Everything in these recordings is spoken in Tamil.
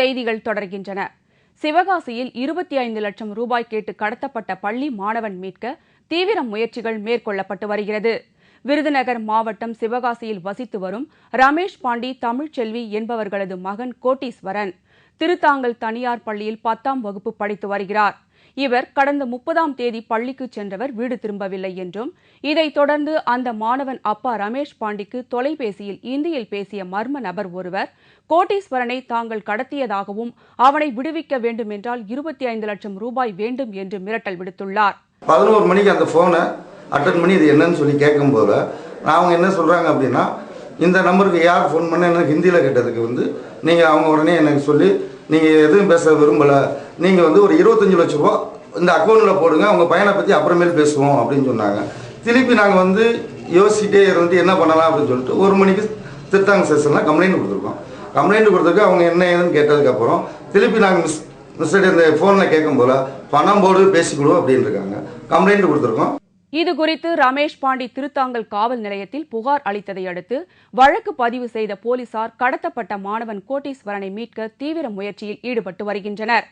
செய்திகள் தொடர்கின்றன. சிவகாசியில் 25 லட்சம் ரூபாய் கேட்டு கடத்தப்பட்ட பள்ளி மாணவன் மீட்க தீவிர முயற்சிகள் மேற்கொள்ளப்பட்டு வருகிறது. விருதுநகர் மாவட்டம் சிவகாசியில் வசித்து வரும் ரமேஷ் பாண்டி தமிழ்ச்செல்வி என்பவர்களது மகன் கோட்டீஸ்வரன் திருத்தாங்கல் தனியார் பள்ளியில் 10ஆம் வகுப்பு படித்து வருகிறார். இவர் கடந்த 30ஆம் தேதி பள்ளிக்கு சென்றவர் வீடு திரும்பவில்லை என்றும், இதைத் தொடர்ந்து அந்த மாணவன் அப்பா ரமேஷ் பாண்டிக்கு தொலைபேசியில் இந்தியில் பேசிய மர்ம நபர் ஒருவர் கோட்டீஸ்வரனை தாங்கள் கடத்தியதாகவும் அவனை விடுவிக்க வேண்டும் என்றால் 25 லட்சம் ரூபாய் வேண்டும் என்று மிரட்டல் விடுத்துள்ளார். 11 மணிக்கு அந்த போனை அட்டன் பண்ணி இது என்னன்னு சொல்லி கேட்கும்போது அவங்க என்ன சொல்றாங்க அப்படின்னா, இந்த நம்பருக்கு யார் ஃபோன் பண்ண எனக்கு ஹிந்தியில் கேட்டதுக்கு நீங்கள் அவங்க உடனே எனக்கு சொல்லி நீங்கள் எதுவும் பேச விரும்பலை, நீங்கள் ஒரு 25 லட்ச ரூபா இந்த அக்கௌண்ட்டில் போடுங்க, அவங்க பையனை பற்றி அப்புறமேல் பேசுவோம் அப்படின்னு சொன்னாங்க. திருப்பி நாங்கள் யோசிச்சுட்டே இருந்து என்ன பண்ணலாம் அப்படின்னு சொல்லிட்டு 1 மணிக்கு திருத்தாங்க ஸ்டேஷனில் கம்ப்ளைண்ட் கொடுத்துருக்கோம். கம்ப்ளைண்ட் கொடுத்துருக்கு. அவங்க என்ன ஏதுன்னு கேட்டதுக்கப்புறம் திருப்பி நாங்கள் மிஸ்டர் இந்த ஃபோனில் கேட்கும் போல பணம் போடு பேசிக்கொடுவோம் அப்படின்னு இருக்காங்க. கம்ப்ளைண்ட் கொடுத்துருக்கோம். இதுகுறித்து ரமேஷ் பாண்டி திருத்தாங்கல் காவல் நிலையத்தில் புகார் அளித்ததை அடுத்து வழக்கு பதிவு செய்த போலீசார் கடத்தப்பட்ட மாணவன் கோட்டீஸ்வரனை மீட்க தீவிர முயற்சியில் ஈடுபட்டு வருகின்றனர்.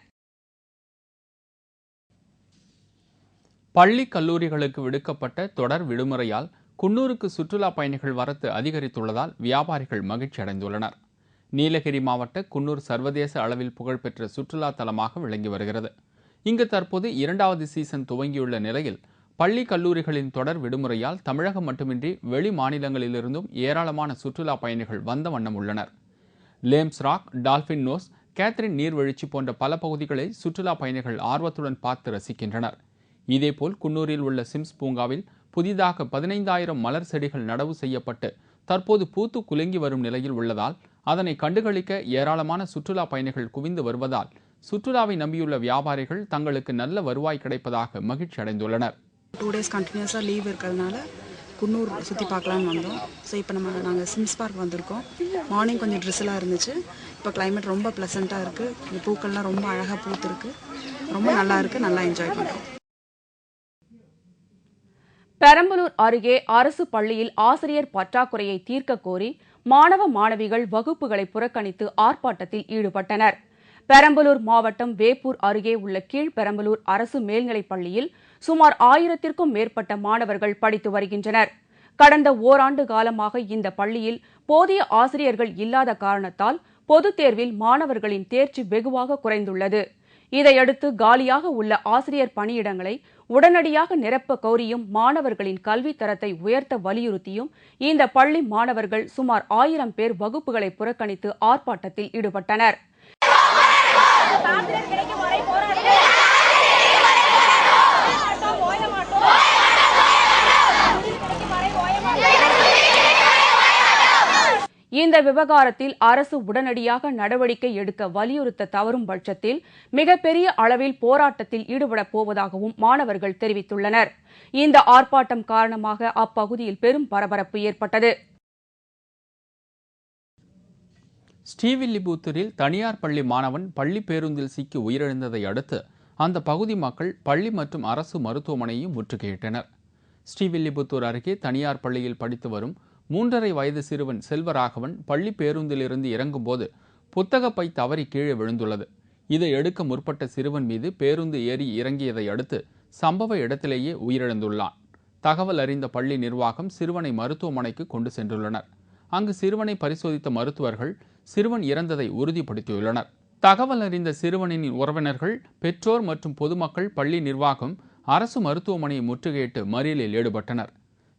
பள்ளி கல்லூரிகளுக்கு விடுக்கப்பட்ட தொடர் விடுமுறையால் குன்னூருக்கு சுற்றுலா பயணிகள் வரத்து அதிகரித்துள்ளதால் வியாபாரிகள் மகிழ்ச்சி அடைந்துள்ளனர். நீலகிரி மாவட்ட குன்னூர் சர்வதேச அளவில் புகழ்பெற்ற சுற்றுலா தலமாக விளங்கி வருகிறது. இங்கு தற்போது 2வது சீசன் துவங்கியுள்ள நிலையில் பள்ளி கல்லூரிகளின் தொடர் விடுமுறையால் தமிழகம் மட்டுமின்றி வெளி மாநிலங்களிலிருந்தும் ஏராளமான சுற்றுலா பயணிகள் வந்த வண்ணம் உள்ளனர். Lambs Rock, Dolphin Nose, Catherine நீர்வீழ்ச்சி போன்ற பல பகுதிகளை சுற்றுலா பயணிகள் ஆர்வத்துடன் பார்த்து ரசிக்கின்றனர். இதேபோல் குன்னூரில் உள்ள சிம்ஸ் பூங்காவில் புதிதாக 15,000 மலர் செடிகள் நடவு செய்யப்பட்டு தற்போது பூத்து குலுங்கி வரும் நிலையில் உள்ளதால் அதனை கண்டுகளிக்க ஏராளமான சுற்றுலா பயணிகள் குவிந்து வருவதால் சுற்றுலாவை நம்பியுள்ள வியாபாரிகள் தங்களுக்கு நல்ல வருவாய் கிடைப்பதாக மகிழ்ச்சி அடைந்துள்ளனர். 2 days கண்டினியூஸாக லீவ் இருக்கிறதுனால குன்னூர் சுற்றி பார்க்கலான்னு வந்தோம். ஸோ இப்போ நாங்கள் சிம்ஸ் பார்க் வந்திருக்கோம். மார்னிங் கொஞ்சம் ட்ரிஸ்ஸலாக இருந்துச்சு. இப்போ கிளைமேட் ரொம்ப ப்ளசண்ட்டாக இருக்குது. இந்த பூக்கள்லாம் ரொம்ப அழகாக பூத்துருக்கு. ரொம்ப நல்லா இருக்குது. நல்லா என்ஜாய் பண்ணுறோம். பெரம்பலூர் அருகே அரசு பள்ளியில் ஆசிரியர் பற்றாக்குறையை தீர்க்க கோரி மாணவ மாணவிகள் வகுப்புகளை புறக்கணித்து ஆர்ப்பாட்டத்தில் ஈடுபட்டனர். பெரம்பலூர் மாவட்டம் வேப்பூர் அருகே உள்ள கீழ்பெரம்பலூர் அரசு மேல்நிலைப் பள்ளியில் சுமார் 1000க்கும் மேற்பட்ட மாணவர்கள் படித்து வருகின்றனர். கடந்த ஓராண்டு காலமாக இந்த பள்ளியில் போதிய ஆசிரியர்கள் இல்லாத காரணத்தால் பொதுத் தேர்வில் மாணவர்களின் தேர்ச்சி வெகுவாக குறைந்துள்ளது. இதையடுத்து காலியாக உள்ள ஆசிரியர் பணியிடங்களை உடனடியாக நிரப்ப கோரியும் மாணவர்களின் கல்வி தரத்தை உயர்த்த வலியுறுத்தியும் இந்த பள்ளி மாணவர்கள் சுமார் 1000 பேர் வகுப்புகளை புறக்கணித்து ஆர்ப்பாட்டத்தில் ஈடுபட்டனர். இந்த விவகாரத்தில் அரசு உடனடியாக நடவடிக்கை எடுக்க வலியுறுத்த தவறும் பட்சத்தில் மிகப்பெரிய அளவில் போராட்டத்தில் ஈடுபடப் போவதாகவும் மாணவர்கள் தெரிவித்துள்ளனர். இந்த ஆர்ப்பாட்டம் காரணமாக அப்பகுதியில் பெரும் பரபரப்பு ஏற்பட்டது. ஸ்ரீவில்லிபுத்தூரில் தனியார் பள்ளி மாணவன் பள்ளி பேருந்தில் சிக்கி உயிரிழந்ததை அடுத்து அந்த பகுதி மக்கள் பள்ளி மற்றும் அரசு மருத்துவமனையையும் முற்றுகையிட்டனர். ஸ்ரீவில்லிபுத்தூர் அருகே தனியார் பள்ளியில் படித்து வரும் 3.5 வயது சிறுவன் செல்வராகவன் பள்ளி பேருந்திலிருந்து இறங்கும்போது புத்தகப்பை தவறி கீழே விழுந்துள்ளது. இதை எடுக்க முற்பட்ட சிறுவன் மீது பேருந்து ஏறி இறங்கியதை அடுத்து சம்பவ இடத்திலேயே உயிரிழந்துள்ளான். தகவல் அறிந்த பள்ளி நிர்வாகம் சிறுவனை மருத்துவமனைக்கு கொண்டு சென்றுள்ளனர். அங்கு சிறுவனை பரிசோதித்த மருத்துவர்கள் சிறுவன் இறந்ததை உறுதிப்படுத்தியுள்ளனர். தகவல் அறிந்த சிறுவனின் உறவினர்கள், பெற்றோர் மற்றும் பொதுமக்கள் பள்ளி நிர்வாகம் அரசு மருத்துவமனையை முற்றுகையிட்டு மறியலில் ஈடுபட்டனர்.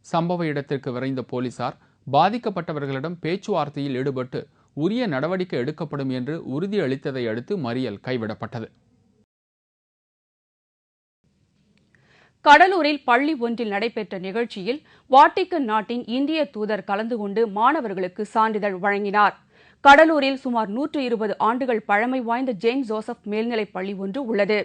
சம்பவ இடத்திற்கு விரைந்த போலீசார் பாதிக்கப்பட்டவர்களிடம் பேச்சுவார்த்தையில் ஈடுபட்டு உரிய நடவடிக்கை எடுக்கப்படும் என்று உறுதியளித்ததை அடுத்து மறியல் கைவிடப்பட்டது. கடலூரில் பள்ளி ஒன்றில் நடைபெற்ற நிகழ்ச்சியில் வாட்டிக்கன் நாட்டின் இந்திய தூதர் கலந்து கொண்டு மாணவர்களுக்கு சான்றிதழ் வழங்கினார். கடலூரில் சுமார் 120 ஆண்டுகள் பழமை வாய்ந்த ஜெயின்ட் ஜோசப் மேல்நிலைப் பள்ளி ஒன்று உள்ளது.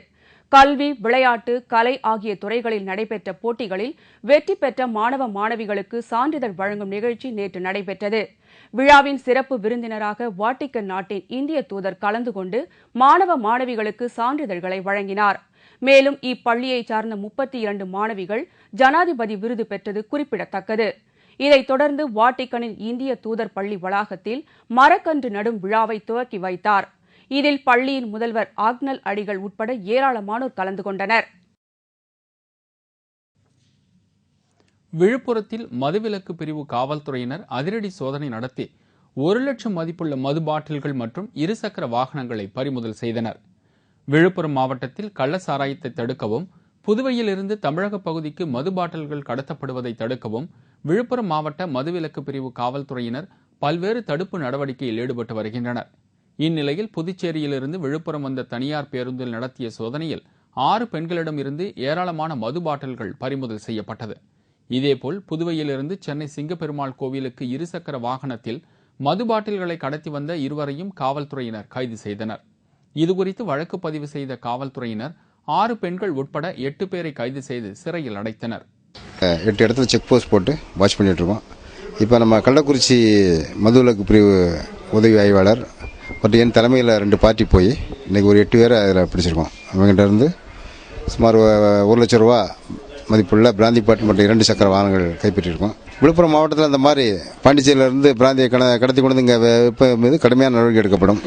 கல்வி, விளையாட்டு, கலை ஆகிய துறைகளில் நடைபெற்ற போட்டிகளில் வெற்றி பெற்ற மாணவ மாணவிகளுக்கு சான்றிதழ் வழங்கும் நிகழ்ச்சி நேற்று நடைபெற்றது. விழாவின் சிறப்பு விருந்தினராக வாட்டிக்கன் நாட்டின் இந்திய தூதர் கலந்து கொண்டு மாணவ மாணவிகளுக்கு சான்றிதழ்களை வழங்கினார். மேலும் இப்பள்ளியைச் சார்ந்த 32 மாணவிகள் ஜனாதிபதி விருது பெற்றது குறிப்பிடத்தக்கது. இதைத் தொடர்ந்து வாட்டிக்கனின் இந்திய தூதர் பள்ளி வளாகத்தில் மரக்கன்று நடும் விழாவை துவக்கி வைத்தார். இதில் பள்ளியின் முதல்வர் ஆக்னல் அடிகள் உட்பட ஏராளமானோர் கலந்து கொண்டனர். விழுப்புரத்தில் மதுவிலக்கு பிரிவு காவல்துறையினர் அதிரடி சோதனை நடத்தி 1 லட்சம் மதிப்புள்ள மது பாட்டில்கள் மற்றும் இருசக்கர வாகனங்களை பறிமுதல் செய்தனர். விழுப்புரம் மாவட்டத்தில் கள்ள சாராயத்தை தடுக்கவும், புதுவையிலிருந்து தமிழக பகுதிக்கு மது பாட்டில்கள் கடத்தப்படுவதை தடுக்கவும் விழுப்புரம் மாவட்ட மதுவிலக்கு பிரிவு காவல்துறையினர் பல்வேறு தடுப்பு நடவடிக்கையில் ஈடுபட்டு வருகின்றனர். இந்நிலையில் புதுச்சேரியிலிருந்து விழுப்புரம் வந்த தனியார் பேருந்தில் நடத்திய சோதனையில் 6 பெண்களிடம் இருந்து ஏராளமான மது பாட்டில்கள் பறிமுதல் செய்யப்பட்டது. இதேபோல் புதுவையிலிருந்து சென்னை சிங்கப்பெருமாள் கோவிலுக்கு இருசக்கர வாகனத்தில் மது பாட்டில்களை கடத்தி வந்த இருவரையும் காவல்துறையினர் கைது செய்தனர். இதுகுறித்து வழக்கு பதிவு செய்த காவல்துறையினர் 6 பெண்கள் உட்பட 8 பேரை கைது செய்து சிறையில் அடைத்தனர். 8 இடத்துல செக் போஸ்ட் போட்டு வாட்ச் பண்ணிட்டு இருக்கோம். இப்போ நம்ம கள்ளக்குறிச்சி மதுவிலக்கு பிரிவு உதவி ஆய்வாளர் மற்றும் என் தலைமையில் 2 பார்ட்டி போய் இன்னைக்கு ஒரு 8 பேரை அதில் பிடிச்சிருக்கோம். அவங்ககிட்ட இருந்து சுமார் 1 லட்சம் ரூபா மதிப்புள்ள பிராந்தி பாட்டில் மற்றும் 2 சக்கர வாகனங்கள் கைப்பற்றியிருக்கோம். விழுப்புரம் மாவட்டத்தில் அந்த மாதிரி பாண்டிச்சேரியிலிருந்து பிராந்தியை கடத்தி கொண்டு இங்கே மீது கடுமையான நடவடிக்கை எடுக்கப்படும்.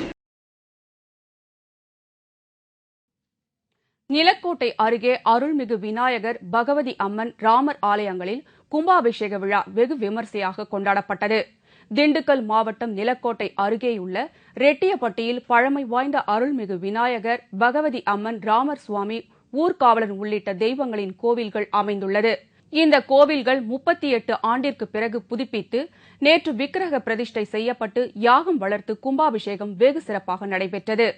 நிலக்கோட்டை அருகே அருள்மிகு விநாயகர், பகவதி அம்மன், ராமர் ஆலயங்களில் கும்பாபிஷேக விழா வெகு விமர்சையாக கொண்டாடப்பட்டது. திண்டுக்கல் மாவட்டம் நிலக்கோட்டை அருகேயுள்ள ரெட்டியப்பட்டியில் பழமை வாய்ந்த அருள்மிகு விநாயகர், பகவதி அம்மன், ராமர் சுவாமி, ஊர்காவலன் உள்ளிட்ட தெய்வங்களின் கோவில்கள் அமைந்துள்ளது. இந்த கோவில்கள் 38 ஆண்டிற்கு பிறகு புதுப்பித்து நேற்று விக்கிரக பிரதிஷ்டை செய்யப்பட்டு யாகம் வளர்த்து கும்பாபிஷேகம் வெகு சிறப்பாக நடைபெற்றது.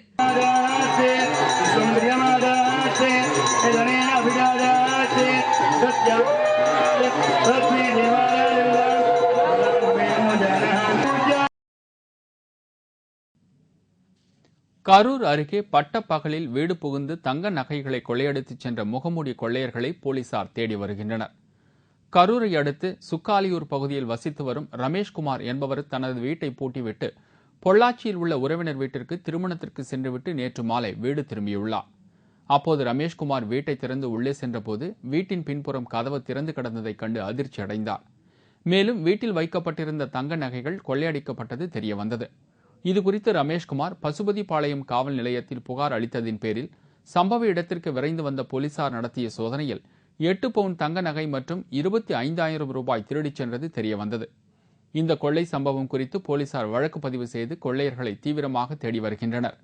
கரூர் அருகே பட்டப்பகலில் வீடு புகுந்து தங்க நகைகளை கொள்ளையடித்துச் சென்ற முகமூடி கொள்ளையர்களை போலீசார் தேடி வருகின்றனர். கரூரை அடுத்து சுக்காலியூர் பகுதியில் வசித்து வரும் ரமேஷ்குமார் என்பவர் தனது வீட்டை பூட்டிவிட்டு பொள்ளாச்சியில் உள்ள உறவினர் வீட்டிற்கு திருமணத்திற்கு சென்றுவிட்டு நேற்று மாலை வீடு திரும்பியுள்ளார். அப்போது ரமேஷ்குமார் வீட்டை திறந்து உள்ளே சென்றபோது வீட்டின் பின்புறம் கதவு திறந்து கிடந்ததைக் கண்டு அதிர்ச்சி அடைந்தார். மேலும் வீட்டில் வைக்கப்பட்டிருந்த தங்க நகைகள் கொள்ளையடிக்கப்பட்டது தெரியவந்தது. இதுகுறித்து ரமேஷ்குமார் பசுபதிபாளையம் காவல் நிலையத்தில் புகார் அளித்ததின் பேரில் சம்பவ இடத்திற்கு விரைந்து வந்த போலீசார் நடத்திய சோதனையில் 8 பவுன் தங்க நகை மற்றும் 25,000 ரூபாய் திருடிச் சென்றது தெரியவந்தது. இந்த கொள்ளை சம்பவம் குறித்து போலீசார் வழக்கு பதிவு செய்து கொள்ளையர்களை தீவிரமாக தேடி வருகின்றனர்.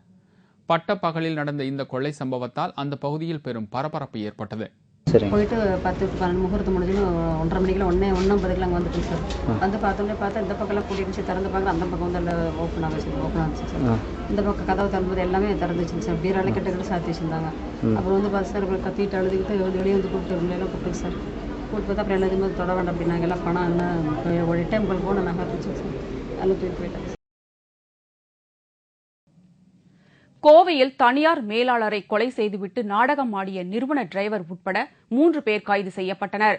பட்டப்பகலில் நடந்த இந்த கொள்ளை சம்பவத்தால் அந்த பகுதியில் பெரும் பரபரப்பு ஏற்பட்டது. போயிட்டு 10-12 முகூர்த்தம் முடிஞ்சுன்னு 1:30 மணிக்குள்ள 1:50 அங்கே வந்துட்டோம் சார். வந்து பார்த்தா இந்த பக்கம்லாம் கூட்டி இருந்துச்சு, திறந்து பார்க்குற அந்த பக்கம் வந்து எல்லாம் ஓப்பன் ஆச்சு சார். இந்த பக்கம் கதவு திறந்தது எல்லாமே திறந்துச்சு சார். பீரால கிட்ட சாத்தி வச்சுருந்தாங்க. அப்புறம் வந்து பஸ் சார் கத்திட்டு அழுதுகிட்டு வெளியே வந்து கூப்பிட்டு எல்லாம் கூப்பிட்டு சார். கூப்பிட்டு பார்த்தா அப்புறம் எல்லாத்தையுமே தொட வேண்டாம் அப்படின்னாங்க. எல்லாம் பணம் என்ன ஒரு டைம் போன நகை இருந்துச்சு சார். எல்லாம் தூக்கி போயிட்டாங்க. கோவையில் தனியார் மேலாளரை கொலை செய்துவிட்டு நாடகம் ஆடிய நிறுவன டிரைவர் உட்பட 3 பேர் கைது செய்யப்பட்டனர்.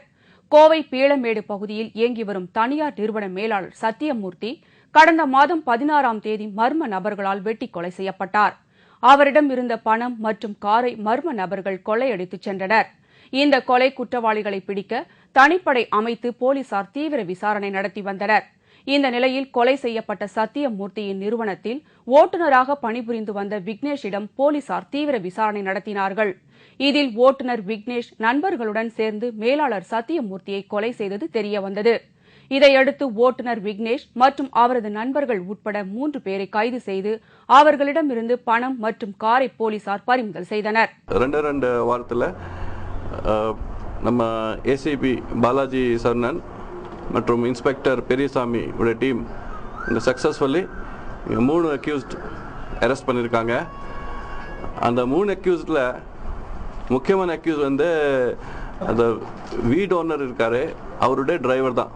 கோவை பீளமேடு பகுதியில் இயங்கி வரும் தனியார் நிறுவன மேலாளர் சத்தியமூர்த்தி கடந்த மாதம் 16ஆம் தேதி மர்ம நபர்களால் வெட்டி கொலை செய்யப்பட்டார். அவரிடம் இருந்த பணம் மற்றும் காரை மர்ம நபர்கள் கொள்ளையடித்துச் சென்றனர். இந்த கொலை குற்றவாளிகளை பிடிக்க தனிப்படை அமைத்து போலீசார் தீவிர விசாரணை நடத்தி வந்தனர். இந்த நிலையில் கொலை செய்யப்பட்ட சத்தியமூர்த்தியின் நிறுவனத்தில் ஓட்டுநராக பணிபுரிந்து வந்த விக்னேஷிடம் போலீசார் தீவிர விசாரணை நடத்தினார்கள். இதில் ஓட்டுநர் விக்னேஷ் நண்பர்களுடன் சேர்ந்து மேலாளர் சத்தியமூர்த்தியை கொலை செய்தது தெரியவந்தது. இதையடுத்து ஓட்டுநர் விக்னேஷ் மற்றும் அவரது நண்பர்கள் உட்பட 3 பேரை கைது செய்து அவர்களிடமிருந்து பணம் மற்றும் காரை போலீசார் பறிமுதல் செய்தனர். 2 வாரத்தில் நம்ம ஏசிபி பாலாஜி சரணன் மற்றும் இன்ஸ்பெக்டர் பெரியசாமி உடைய டீம் இந்த சக்ஸஸ்ஃபுல்லி 3 அக்யூஸ்ட் அரெஸ்ட் பண்ணியிருக்காங்க. அந்த 3 அக்யூஸ்டில் முக்கியமான அக்யூஸ் வந்து அந்த வீடு ஓனர் இருக்காரு, அவருடைய டிரைவர் தான்.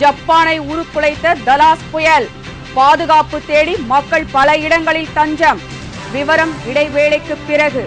ஜப்பானை உருக்குலைத்த தலாஸ் புயல், பாதுகாப்பு தேடி மக்கள் பல இடங்களில் தஞ்சம். விவரம் இடைவேளைக்கு பிறகு.